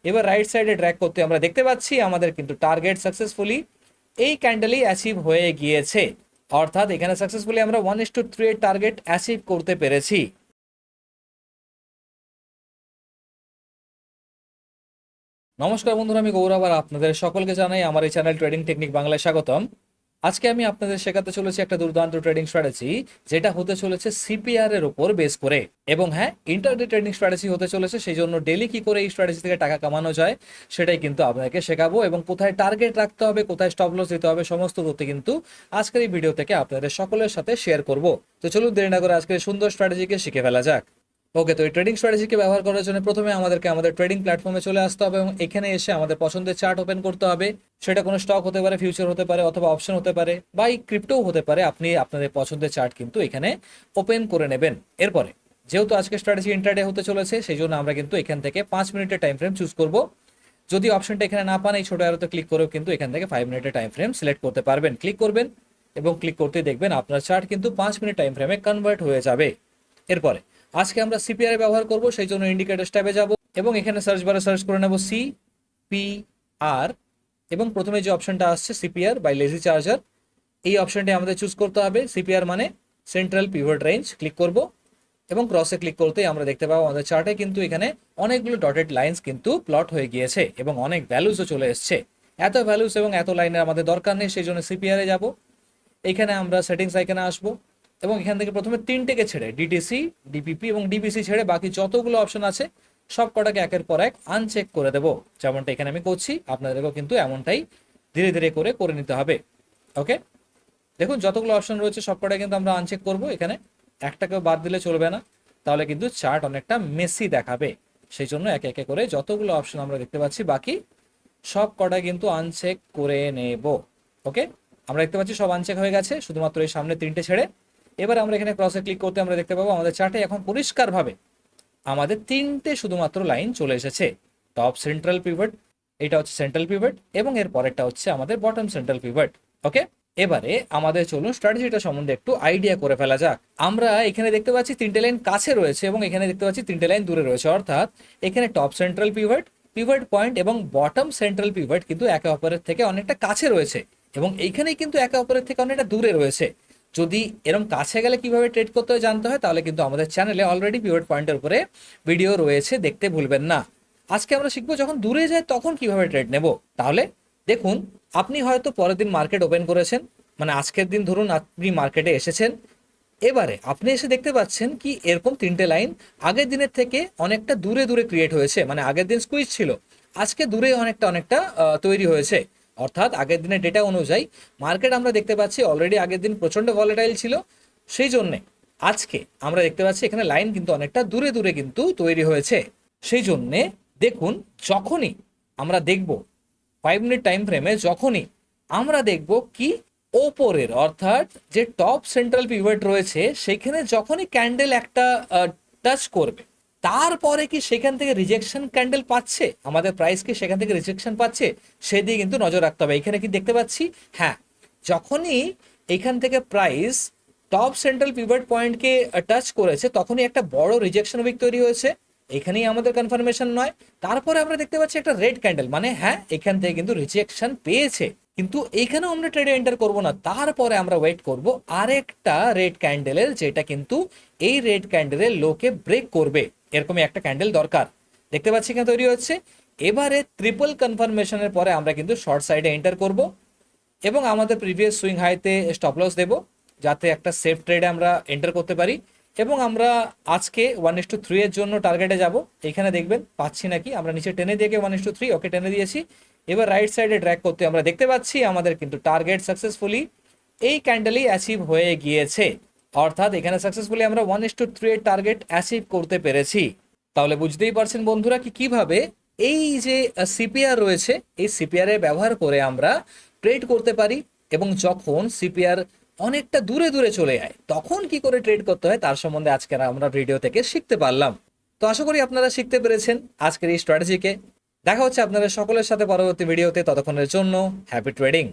এবার রাইট সাইডে ড্র্যাগ করতে আমরা দেখতে পাচ্ছি আমাদের কিন্তু টার্গেট সাকসেসফুলি এই ক্যান্ডেলই অ্যাচিভ হয়ে গিয়েছে। অর্থাৎ এখানে সাকসেসফুলি আমরা 1:3 এর টার্গেট অ্যাচিভ করতে পেরেছি। নমস্কার বন্ধুরা, আমি গৌরব আর আপনাদের সকলকে জানাই আমার এই চ্যানেল ট্রেডিং টেকনিক বাংলায় স্বাগতম। আজকে আমি আপনাদের শেখাতে চলেছি একটা দুর্দান্ত ট্রেডিং স্ট্র্যাটেজি, যেটা হতে চলেছে সিপিআর এর উপর বেস করে। এবং হ্যাঁ, ইন্টারডে ট্রেডিং স্ট্র্যাটেজি হতে চলেছে, সেই জন্য ডেলি কি করে এই স্ট্র্যাটেজি থেকে টাকা কামানো যায় সেটাই কিন্তু আপনাকে শেখাবো। এবং কোথায় টার্গেট রাখতে হবে, কোথায় স্টপ লস দিতে হবে, সমস্ত তথ্য কিন্তু আজকের এই ভিডিও থেকে আপনাদের সকলের সাথে শেয়ার করব। তো চলুন দেরি না করে আজকের সুন্দর স্ট্র্যাটেজিকে শিখে ফেলা যাক। ওকে, তো এই ট্রেডিং স্ট্র্যাটেজিকে ব্যবহার করার জন্য প্রথমে আমাদেরকে আমাদের ট্রেডিং প্ল্যাটফর্মে চলে আসতে হবে এবং এখানে এসে আমাদের পছন্দের চার্ট ওপেন করতে হবে। সেটা কোনো স্টক হতে পারে, ফিউচার হতে পারে, অথবা অপশন হতে পারে, বা এই ক্রিপ্টোও হতে পারে। আপনি আপনাদের পছন্দের চার্ট কিন্তু এখানে ওপেন করে নেবেন। এরপরে যেহেতু আজকে স্ট্র্যাটেজি ইন্ট্রাডে হতে চলেছে, সেই জন্য আমরা কিন্তু এখান থেকে 5 মিনিটের টাইম ফ্রেম চুজ করব। যদি অপশনটা এখানে না পান, এই ছোট অ্যারোতে ক্লিক করেও কিন্তু এখান থেকে 5 মিনিটের টাইম ফ্রেম সিলেক্ট করতে পারবেন। ক্লিক করবেন এবং ক্লিক করতে দেখবেন আপনার চার্ট কিন্তু 5 মিনিট টাইম ফ্রেমে কনভার্ট হয়ে যাবে। এরপরে আজকে আমরা সিপিআর ব্যবহার করব, সেই জন্য ইন্ডিকেটর ট্যাবে যাব এবং এখানে সার্চ বারে সার্চ করে নেব সিপিআর এবং প্রথমে যে অপশনটা আসছে সিপিআর বাই লেজি চার্জার, এই অপশনটি আমাদের চুজ করতে হবে। সিপিআর মানে সেন্ট্রাল পিভট রেঞ্জ। ক্লিক করব এবং ক্রসে ক্লিক করতেই আমরা দেখতে পাবো আমাদের চার্টে কিন্তু এখানে অনেকগুলো ডটেড লাইন্স কিন্তু প্লট হয়ে গিয়েছে এবং অনেক ভ্যালুসও চলে এসছে। এত ভ্যালুস এবং এত লাইনের আমাদের দরকার নেই, সেই জন্য সিপিআর এ যাব। এখানে আমরা সেটিংস আইকনে আসবো এবং এখান থেকে প্রথমে তিনটেকে ছেড়ে ডিটিসি, ডিপিপি এবং ডিবিসি ছেড়ে বাকি যতগুলো অপশন আছে সব কটাকে একের পর এক আনচেক করে দেবো। যেমনটা এখানে আমি করছি, আপনাদেরকেও কিন্তু এমনটাই ধীরে ধীরে করে নিতে হবে। ওকে, দেখুন যতগুলো অপশন রয়েছে সব কটাই কিন্তু আমরা আনচেক করব। এখানে একটাকেও বাদ দিলে চলবে না, তাহলে কিন্তু চার্ট অনেকটা মেসি দেখাবে। সেই জন্য একে একে করে যতগুলো অপশন আমরা দেখতে পাচ্ছি বাকি সব কটা কিন্তু আনচেক করে নেব। ওকে, আমরা দেখতে পাচ্ছি সব আনচেক হয়ে গেছে, শুধুমাত্র এই সামনে তিনটে ছেড়ে। এবার আমরা এখানে ক্রসে ক্লিক করতে আমরা দেখতে পাবো আমাদের চার্টে এখন পরিষ্কারভাবে আমাদের তিনটে শুধুমাত্র লাইন চলে এসেছে। টপ সেন্ট্রাল পিভট, এটা হচ্ছে সেন্ট্রাল পিভট, এবং এর পরেরটা হচ্ছে আমাদের বটম সেন্ট্রাল পিভট। ওকে, এবারে আমাদের চলুন স্ট্র্যাটেজিটা সম্বন্ধে একটু আইডিয়া করে ফেলা যাক। আমরা এখানে দেখতে পাচ্ছি তিনটে লাইন কাছে রয়েছে এবং এখানে দেখতে পাচ্ছি তিনটে লাইন দূরে রয়েছে। অর্থাৎ এখানে top central pivot, pivot point এবং বটম সেন্ট্রাল পিভট কিন্তু একে অপরের থেকে অনেকটা কাছে রয়েছে এবং এইখানেই কিন্তু একে অপরের থেকে অনেকটা দূরে রয়েছে। যদি এরকম কাছে গেলে কিভাবে ট্রেড করতে হয় জানতে হয়, তাহলে কিন্তু আমাদের চ্যানেলে অলরেডি পিভট পয়েন্টের উপরে ভিডিও রয়েছে, দেখতে ভুলবেন না। আজকে আমরা শিখবো যখন দূরে যায় তখন কিভাবে ট্রেড নেব। তাহলে দেখুন, আপনি হয়তো পরের দিন মার্কেট ওপেন করেছেন, মানে আজকের দিন ধরুন আপনি মার্কেটে এসেছেন। এবারে আপনি এসে দেখতে পাচ্ছেন কি এরকম তিনটে লাইন আগের দিনের থেকে অনেকটা দূরে দূরে ক্রিয়েট হয়েছে। মানে আগের দিন স্কুইজ ছিল, আজকে দূরে অনেকটা তৈরি হয়েছে। অর্থাৎ আগের দিনের ডেটা অনুযায়ী মার্কেট আমরা দেখতে পাচ্ছি অলরেডি আগের দিন প্রচন্ড ভলাটাইল ছিল। সেই জন্যে আজকে আমরা দেখতে পাচ্ছি এখানে লাইন কিন্তু অনেকটা দূরে দূরে কিন্তু তৈরি হয়েছে। সেই জন্যে দেখুন, যখনই আমরা দেখব 5 মিনিট টাইম ফ্রেমে, যখনই আমরা দেখব কি ওপরের অর্থাৎ যে টপ সেন্ট্রাল পিভট রয়েছে সেখানে যখনই ক্যান্ডেল একটা টাচ করবে, তারপরে কি সেখান থেকে রিজেকশন ক্যান্ডেল পাচ্ছে, আমাদের প্রাইস কি সেখান থেকে রিজেকশন পাচ্ছে, সেদিকে কিন্তু নজর রাখতে হবে। এখানে কি দেখতে পাচ্ছি, হ্যাঁ, যখনই এখান থেকে প্রাইস টপ সেন্ট্রাল পিভট পয়েন্টকে টাচ করেছে তখনই একটা বড় রিজেকশন উইক তৈরি হয়েছে। এখানেই আমাদের কনফার্মেশন নয়। তারপরে আমরা দেখতে পাচ্ছি একটা রেড ক্যান্ডেল, মানে হ্যাঁ এখান থেকে কিন্তু রিজেকশন পেয়েছে। কিন্তু এইখানেও আমরা ট্রেডে এন্টার করব না, তারপরে আমরা ওয়েট করব আরেকটা রেড ক্যান্ডেলের, যেটা কিন্তু এই রেড ক্যান্ডেলের লোকে ব্রেক করবে। এরকমই একটা ক্যান্ডেল দরকার। দেখতে পাচ্ছি কেন তৈরি হচ্ছে। এবারে ট্রিপল কনফার্মেশনের পরে আমরা কিন্তু শর্ট সাইডে এন্টার করব এবং আমাদের প্রিভিয়াস সুইং হাইতে স্টপ লস দেব, যাতে একটা সেফ ট্রেডে আমরা এন্টার করতে পারি। এবং আমরা আজকে 1:3 এর জন্য টার্গেটে যাব। এখানে দেখবেন পাচ্ছি নাকি, আমরা নিচে টেনে দিয়ে 1:3, ওকে টেনে দিয়েছি। এবার রাইট সাইডে ড্র্যাগ করতে আমরা দেখতে পাচ্ছি আমাদের কিন্তু টার্গেট সাকসেসফুলি এই ক্যান্ডেলই অ্যাচিভ হয়ে গিয়েছে। অর্থাৎ এখানে সাকসেসফুলি আমরা 1:3 এর টার্গেট অ্যাচিভ করতে পেরেছি। তাহলে বুঝতেই পারছেন বন্ধুরা কি কিভাবে এই যে সিপিআর রয়েছে, এই সিপিআর এর ব্যবহার করে আমরা ট্রেড করতে পারি। এবং যখন সিপিআর অনেকটা দূরে দূরে চলে যায় তখন কি করে ট্রেড করতে হয় তার সম্বন্ধে আজকের আমরা ভিডিও থেকে শিখতে পারলাম। তো আশা করি আপনারা শিখতে পেরেছেন আজকের এই স্ট্র্যাটেজিকে। দেখা হচ্ছে আপনাদের সকলের সাথে পরবর্তী ভিডিওতে। ততক্ষণের জন্য হ্যাপি ট্রেডিং।